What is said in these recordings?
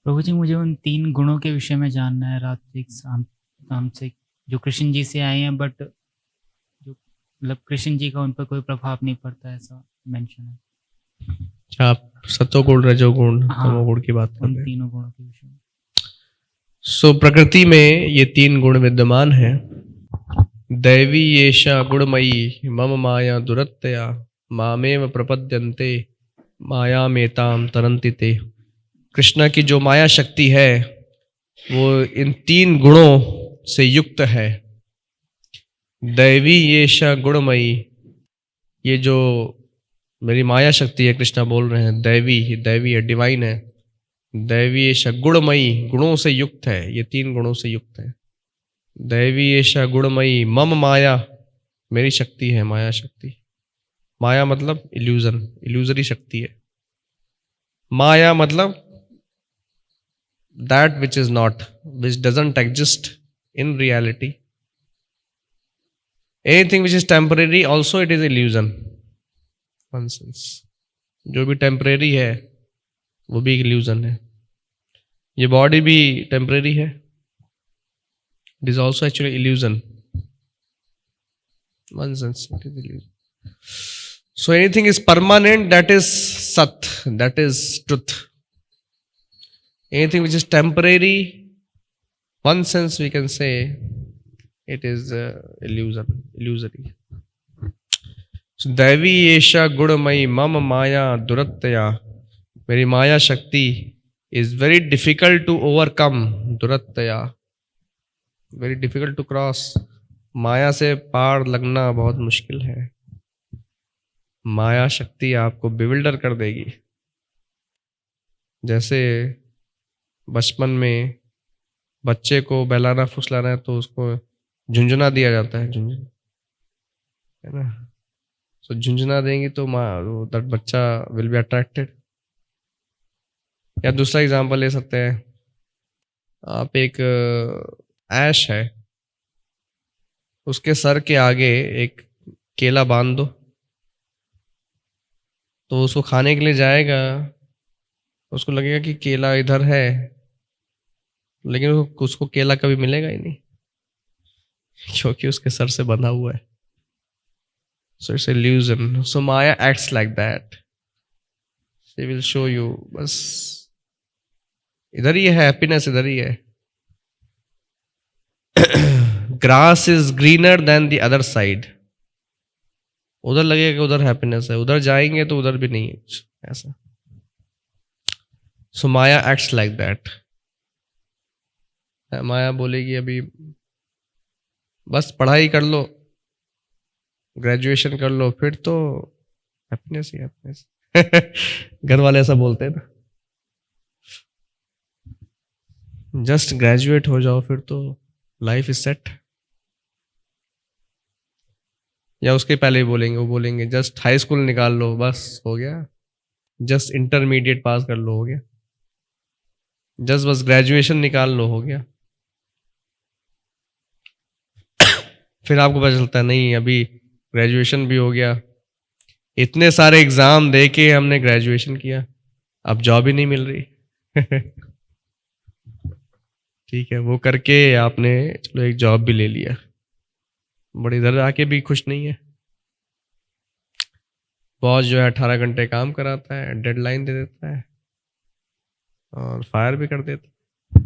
प्रभु जी, मुझे उन 3 गुणों के विषय में जानना है, रात्विक, तामसिक, जो कृष्ण जी से आए हैं, बट जो मतलब कृष्ण जी का उन पर कोई प्रभाव नहीं पड़ता, ऐसा मेंशन है। अच्छा, आप सत्वगुण, रजोगुण, हाँ, तमोगुण की बात कर उन रहे हैं। तीनों गुणों के विषय में। प्रकृति में ये 3 गुण विद्यमान हैं। दैवी येषा गुणमयी मम माया दुरत्यया मामेव प्रपद्यन्ते मायामेतां तरन्ति ते। कृष्णा की जो माया शक्ति है वो इन 3 गुणों से युक्त है। दैवी येषा गुणमयी, ये जो मेरी माया शक्ति है, कृष्णा बोल रहे हैं, दैवी, दैवी है, डिवाइन है। दैवी येषा गुणमयी, गुणों से युक्त है, ये 3 गुणों से युक्त है। दैवी येषा गुणमयी मम माया, मेरी शक्ति है, माया शक्ति। माया मतलब इल्यूजन, इल्यूजरी शक्ति है। माया मतलब that which is not, which doesn't exist in reality. Anything which is temporary also it is illusion, nonsense. जो भी टेम्परेरी है वो भी इल्यूजन है। ये बॉडी भी टेम्परेरी है, it is also actually illusion, nonsense, it is illusion. So anything is permanent, that is Sat, that is truth. Anything which is temporary, one sense we can say it is illusion, illusory. So दैवी येषा गुणमयी मम माया दुरत्यया, मेरी माया शक्ति is very difficult to overcome, दुरत्यया, very difficult to cross. माया से पार लगना बहुत मुश्किल है। माया शक्ति आपको बिविल्डर कर देगी। जैसे बचपन में बच्चे को बहलाना फुसलाना है तो उसको झुंझुना दिया जाता है, झुंझुना, है ना। तो झुंझुना देंगी तो दैट बच्चा विल बी अट्रैक्टेड। या दूसरा एग्जांपल ले सकते हैं, आप एक ऐश है, उसके सर के आगे एक केला बांध दो तो उसको खाने के लिए जाएगा, उसको लगेगा कि केला इधर है, लेकिन उसको केला कभी मिलेगा ही नहीं क्योंकि उसके सर से बंधा हुआ है। So it's illusion. So Maya acts like that. She will show you, बस इधर ही है हैप्पीनेस, इधर ही है। Grass is greener than the other side, उधर लगेगा उधर हैप्पीनेस है, उधर जाएंगे तो उधर भी नहीं है कुछ ऐसा। सो माया एक्ट्स लाइक दैट। माया बोलेगी अभी बस पढ़ाई कर लो, ग्रेजुएशन कर लो, फिर तो हैप्पीनेस ही हैप्पीनेस। घर वाले ऐसा बोलते हैं ना, जस्ट ग्रेजुएट हो जाओ फिर तो लाइफ इज सेट। या उसके पहले ही बोलेंगे, वो बोलेंगे जस्ट हाई स्कूल निकाल लो बस हो गया, जस्ट इंटरमीडिएट पास कर लो हो गया, जस्ट बस ग्रेजुएशन निकाल लो हो गया। फिर आपको पता चलता है नहीं, अभी ग्रेजुएशन भी हो गया, इतने सारे एग्जाम दे के हमने ग्रेजुएशन किया, अब जॉब ही नहीं मिल रही। ठीक है, वो करके आपने चलो एक जॉब भी ले लिया, बड़ी इधर आके भी खुश नहीं है। बॉस जो है 18 घंटे काम कराता है, डेडलाइन दे देता है और फायर भी कर देता है।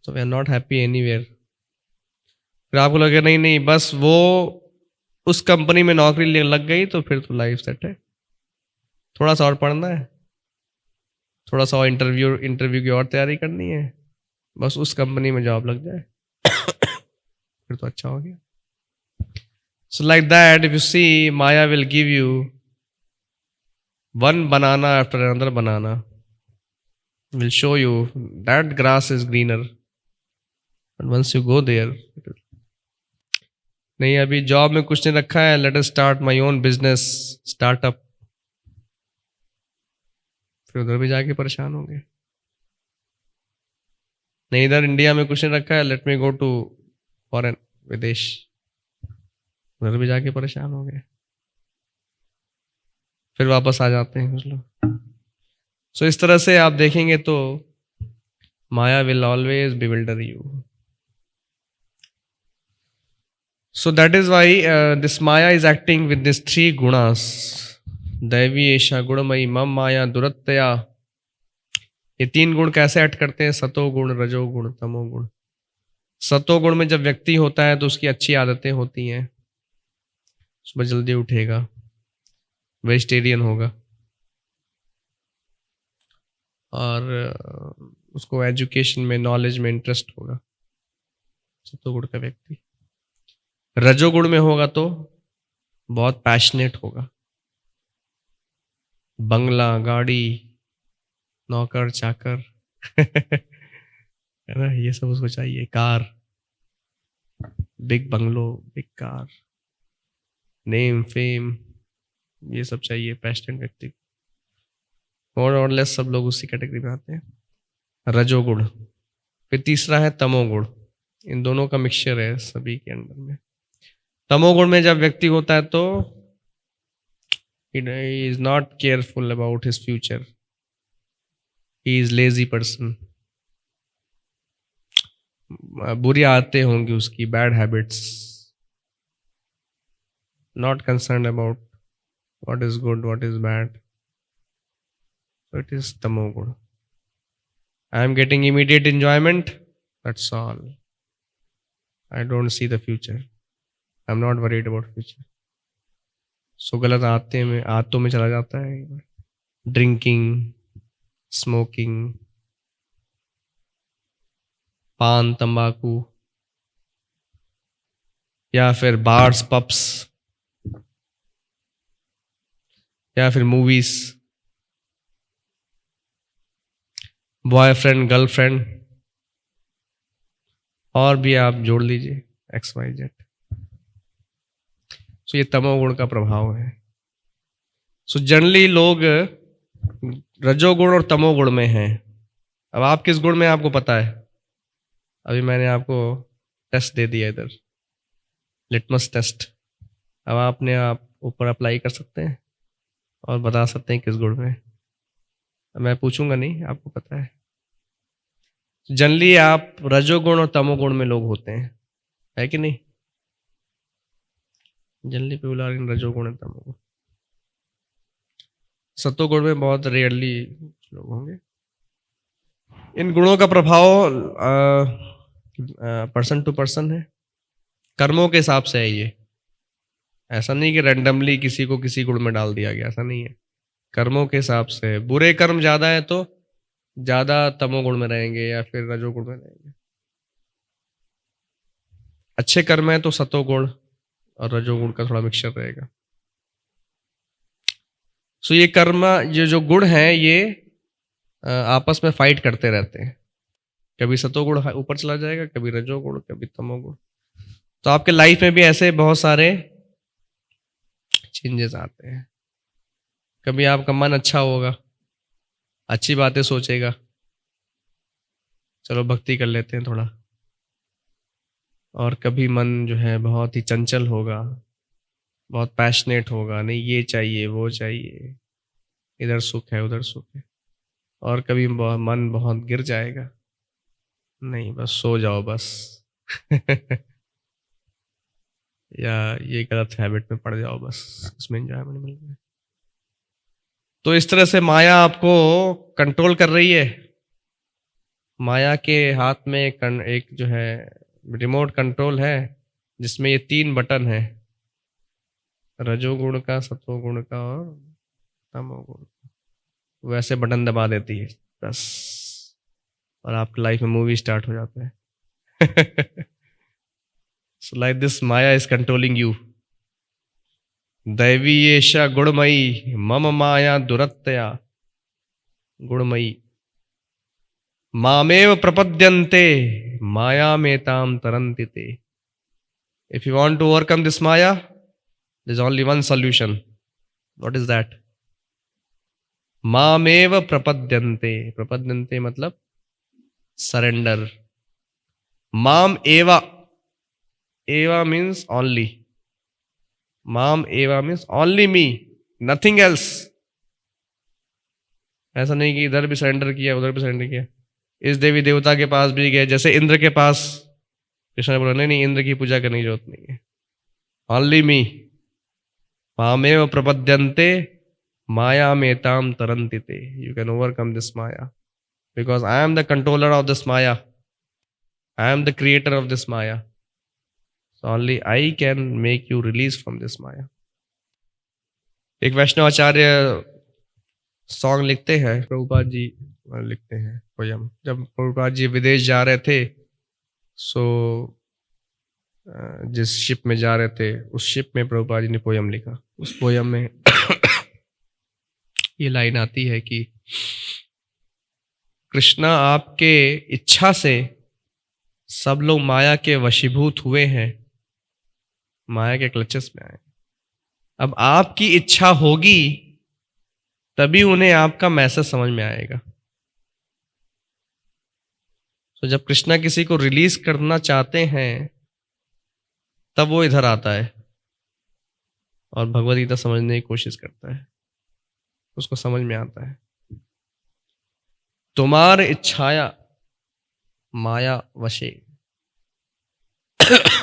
So we are not happy anywhere. फिर आपको लगे नहीं नहीं बस वो उस कंपनी में नौकरी लग गई तो फिर तो लाइफ सेट है, थोड़ा सा और पढ़ना है, थोड़ा सा और इंटरव्यू की और तैयारी करनी है, बस उस कंपनी में जॉब लग जाए फिर तो अच्छा हो गया। So like that, if you see, Maya will give you one banana after another banana, will show you that grass is greener. And once you go there, नहीं अभी जॉब में कुछ नहीं रखा है, let us start my own business, startup, फिर उधर भी जाके परेशान होंगे। नहीं इधर इंडिया में कुछ नहीं रखा है, let me go to foreign, विदेश, उधर भी जाके परेशान हो गए, फिर वापस आ जाते हैं कुछ लोग। सो इस तरह से आप देखेंगे तो maya will always bewilder you. So that is why this Maya is acting with these three gunas. दैवी एशा गुणमयी मम माया दुरत्तया. ये तीन गुण कैसे एक्ट करते हैं? सतोगुण, रजोगुण, तमोगुण. सतोगुण में जब व्यक्ति होता है तो उसकी अच्छी आदतें होती हैं. सुबह जल्दी उठेगा, वेजिटेरियन होगा, और उसको एजुकेशन में, नॉलेज में इंटरेस्ट होगा, सतोगुण का व्यक्ति. रजोगुण में होगा तो बहुत पैशनेट होगा, बंगला, गाड़ी, नौकर चाकर है ना, ये सब उसको चाहिए. Car, big bungalow, big car, name, fame, ये सब चाहिए पैशनेट व्यक्ति को. मोर और लेस सब लोग उसी कैटेगरी में आते हैं. रजोगुण. फिर तीसरा है तमोगुण. इन दोनों का मिक्सचर है सभी के अंदर में. तमोगुण में जब व्यक्ति होता है तो he is not careful about his future. He is lazy person. बुरी आदतें होंगी उसकी, bad habits. Not concerned about what is good, what is bad. So it is tamoguna. I am getting immediate enjoyment. That's all. I don't see the future. I'm not worried about future. So गलत आदतों में चला जाता है. Drinking, smoking, पान, तंबाकू, या फिर बार्स, पब्स, या फिर मूवीज, बॉयफ्रेंड, गर्लफ्रेंड, और भी आप जोड़ लीजिए, XYZ. सो ये तमोगुण का प्रभाव है. सो जनरली लोग रजोगुण और तमोगुण में हैं. अब आप किस गुण में आपको पता है? अभी मैंने आपको टेस्ट दे दिया इधर, लिटमस टेस्ट. अब आपने आप ऊपर अप्लाई कर सकते हैं और बता सकते हैं किस गुण में. मैं पूछूंगा नहीं, आपको पता है. जनरली आप रजोगुण और तमोगुण में लोग होते हैं, है कि नहीं? जनरली पीपल आर इन रजोगुण एंड तमोगुण. सतोगुण में बहुत रेयरली लोग होंगे. इन गुणों का प्रभाव पर्सन टू पर्सन है, कर्मों के हिसाब से है. ये ऐसा नहीं कि रैंडमली किसी को किसी गुण में डाल दिया गया, ऐसा नहीं है. कर्मों के हिसाब से. बुरे कर्म ज्यादा है तो ज्यादा तमोगुण में रहेंगे या फिर रजोगुण में रहेंगे. अच्छे कर्म है तो सतोगुण और रजोगुण का थोड़ा मिक्सचर रहेगा. सो ये कर्म, ये जो गुण है, ये आपस में फाइट करते रहते हैं. कभी सतोगुण ऊपर चला जाएगा, कभी रजोगुण, कभी तमोगुण. तो आपके लाइफ में भी ऐसे बहुत सारे चेंजेस आते हैं. कभी आपका मन अच्छा होगा, अच्छी बातें सोचेगा, चलो भक्ति कर लेते हैं थोड़ा. और कभी मन जो है बहुत ही चंचल होगा, बहुत पैशनेट होगा, नहीं ये चाहिए वो चाहिए, इधर सुख है उधर सुख है. और कभी मन बहुत गिर जाएगा, नहीं बस सो जाओ बस या ये गलत हैबिट में पड़ जाओ बस, इसमें एंजॉयमेंट मिल रहा है. तो इस तरह से माया आपको कंट्रोल कर रही है. माया के हाथ में एक जो है रिमोट कंट्रोल है, जिसमें ये 3 बटन है, रजोगुण का, सतोगुण का और तमोगुण. वैसे बटन दबा देती है बस, और आपकी लाइफ में मूवी स्टार्ट हो जाता है. So like this Maya is controlling you. दैवी एषा गुणमयी मम माया दुरत्तया. गुणमयी. मामेव प्रपद्यन्ते मायामेतां तरन्ति ते. If you want to overcome this Maya, there's only one solution. What is that? मामेव प्रपद्यन्ते. प्रपद्यन्ते मतलब सरेंडर. माम एवा. Eva means only. Mam Eva means only me, nothing else. ऐसा नहीं कि इधर भी सरेंडर किया उधर भी सरेंडर किया। इस देवी देवता के पास भी गए, जैसे इंद्र के पास, कृष्ण ने बोला नहीं नहीं, इंद्र की पूजा करने की जरूरत नहीं है, ओनली मी, मामेव प्रपद्यन्ते माया मेताम तरन्ति ते, you can overcome this maya because I am the controller of this maya, I am the creator of this maya, so only I can make you release from this maya. एक वैष्णवाचार्य सॉन्ग लिखते हैं, प्रभुपाद जी लिखते हैं पोयम। जब प्रभुपाद जी विदेश जा रहे थे, सो जिस शिप में जा रहे थे उस शिप में प्रभुपाद जी ने पोयम लिखा। उस पोयम में ये लाइन आती है कि कृष्णा आपके इच्छा से सब लोग माया के वशीभूत हुए हैं, माया के क्लचेस में आए। अब आपकी इच्छा होगी तभी उन्हें आपका मैसेज समझ में आएगा। तो जब कृष्णा किसी को रिलीज करना चाहते हैं तब वो इधर आता है और भगवद गीता समझने की कोशिश करता है, उसको समझ में आता है। तुम्हार इच्छाया माया वशे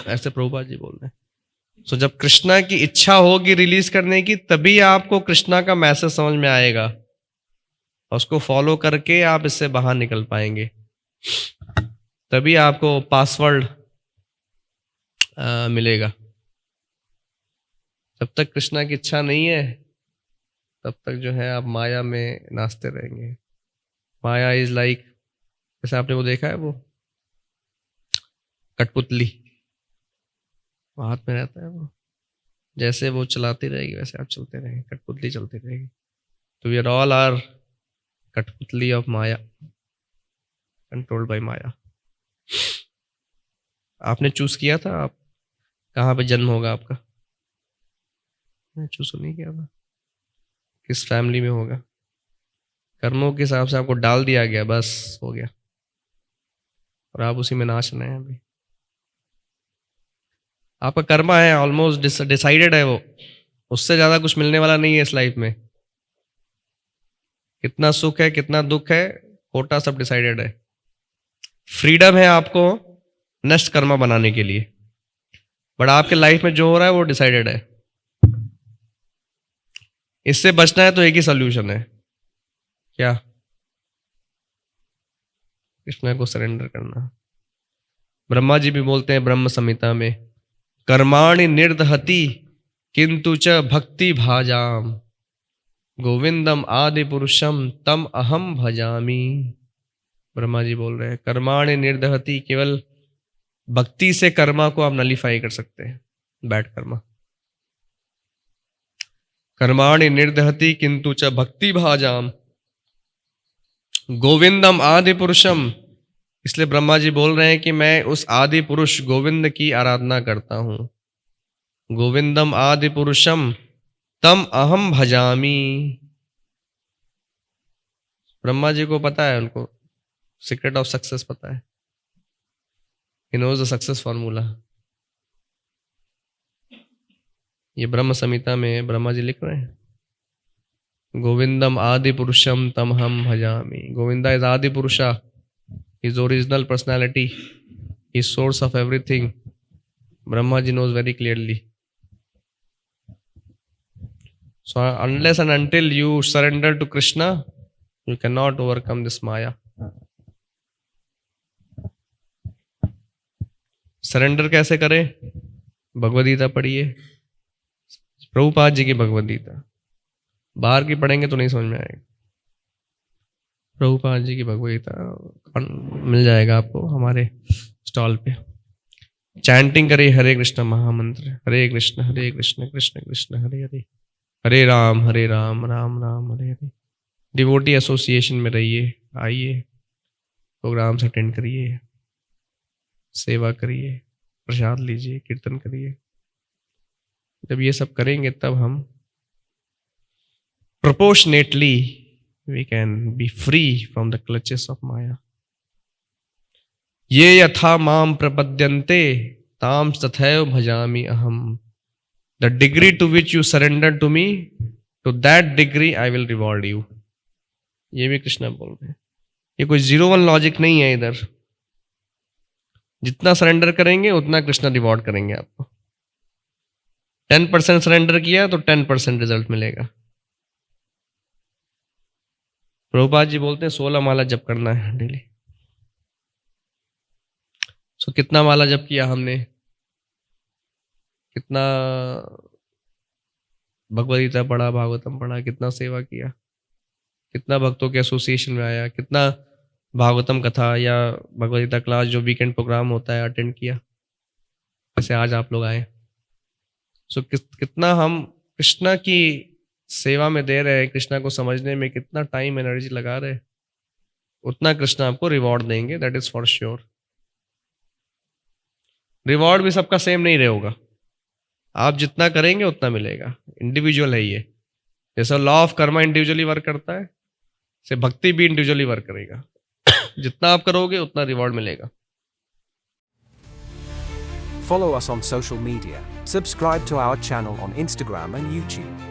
ऐसे प्रभुपाद जी बोल रहे हैं। सो जब कृष्णा की इच्छा होगी रिलीज करने की तभी आपको कृष्णा का मैसेज समझ में आएगा और उसको फॉलो करके आप इससे बाहर निकल पाएंगे। तभी आपको पासवर्ड मिलेगा। जब तक कृष्णा की इच्छा नहीं है तब तक जो है आप माया में नाचते रहेंगे। माया इज लाइक, जैसे आपने वो देखा है वो कठपुतली, वो हाथ में रहता है, वो जैसे वो चलाती रहेगी वैसे आप चलते रहेंगे, कठपुतली चलती रहेगी। तो वी आर ऑल आर कठपुतली ऑफ माया, कंट्रोल्ड बाय माया। आपने चूज किया था आप कहाँ पे जन्म होगा आपका? चूज नहीं किया था, किस फैमिली में होगा। कर्मों के हिसाब से आपको डाल दिया गया, बस हो गया और आप उसी में नाच रहे हैं। अभी आपका कर्मा है ऑलमोस्ट डिसाइडेड है, वो उससे ज्यादा कुछ मिलने वाला नहीं है इस लाइफ में। कितना सुख है कितना दुख है कोटा सब डिसाइडेड है। फ्रीडम है आपको नेक्स्ट कर्मा बनाने के लिए, बट आपके लाइफ में जो हो रहा है वो डिसाइडेड है। इससे बचना है तो एक ही सोल्यूशन है, क्या? कृष्ण को सरेंडर करना। ब्रह्मा जी भी बोलते हैं ब्रह्म संहिता में, कर्माणि निर्दहति किंतु च भक्ति भाजाम, गोविंदम आदि पुरुषम तम अहम भजामी। ब्रह्मा जी बोल रहे हैं कर्माणि निर्दहति, केवल भक्ति से कर्मा को आप नलीफाई कर सकते हैं, बैड कर्मा। कर्माणि निर्दहति किंतु च भक्ति भाजाम, गोविंदम आदि पुरुषम। इसलिए ब्रह्मा जी बोल रहे हैं कि मैं उस आदि पुरुष गोविंद की आराधना करता हूं। गोविंदम आदि पुरुषम तम अहम भजामी। ब्रह्मा जी को पता है, उनको सीक्रेट ऑफ सक्सेस पता है। He knows the success formula. ये ब्रह्म संहिता में ब्रह्मा जी लिख रहे हैं, गोविंदम आदि पुरुषम तम हम भजामी। गोविंदा इज आदि पुरुषा, his original personality, his source of everything. Brahma ji knows very clearly. So unless and until you surrender to Krishna, you cannot overcome this Maya. Surrender कैसे करें? भगवद गीता पढ़िए, प्रभुपाद जी की भगवद गीता। बाहर की पढ़ेंगे तो नहीं समझ में आएगा। प्रभुपाद जी की भगवद गीता मिल जाएगा आपको हमारे स्टॉल पे। चैंटिंग करिए हरे कृष्ण महामंत्र, हरे कृष्ण कृष्ण कृष्ण हरे हरे, हरे राम राम राम हरे हरे। डिवोटी एसोसिएशन में रहिए, आइए प्रोग्राम्स अटेंड करिए, सेवा करिए, प्रसाद लीजिए, कीर्तन करिए। जब ये सब करेंगे तब हम proportionately we can be free from the clutches of Maya. ये यथा माम प्रपद्यन्ते ताम तथैव भजामि अहम। The degree to which you surrender to me, to that degree I will reward you. ये भी कृष्णा बोल रहे हैं। ये कोई 0-1 लॉजिक नहीं है इधर। जितना सरेंडर करेंगे उतना कृष्णा रिवॉर्ड करेंगे आपको। 10% सरेंडर किया तो 10% रिजल्ट मिलेगा। प्रभुपाद जी बोलते हैं 16 माला जप करना है डेली। सो कितना माला जप किया हमने, कितना भगवद गीता पढ़ा, भागवतम पढ़ा, कितना सेवा किया, कितना भक्तों के एसोसिएशन में आया, कितना भागवतम कथा या भगवद गीता क्लास जो वीकेंड प्रोग्राम होता है अटेंड किया, जैसे आज आप लोग आए। सो कितना हम कृष्णा की सेवा में दे रहे हैं, कृष्णा को समझने में कितना टाइम एनर्जी लगा रहे हैं, उतना कृष्णा आपको रिवॉर्ड देंगे, that is for sure. Reward भी सबका सेम नहीं रहेगा। आप जितना करेंगे उतना मिलेगा, इंडिविजुअल है ये। जैसा law of Karma individually work करता है, से भक्ति भी इंडिविजुअली वर्क करेगा। जितना आप करोगे उतना रिवॉर्ड मिलेगा। Follow us on social media. Subscribe to our channel on Instagram and YouTube.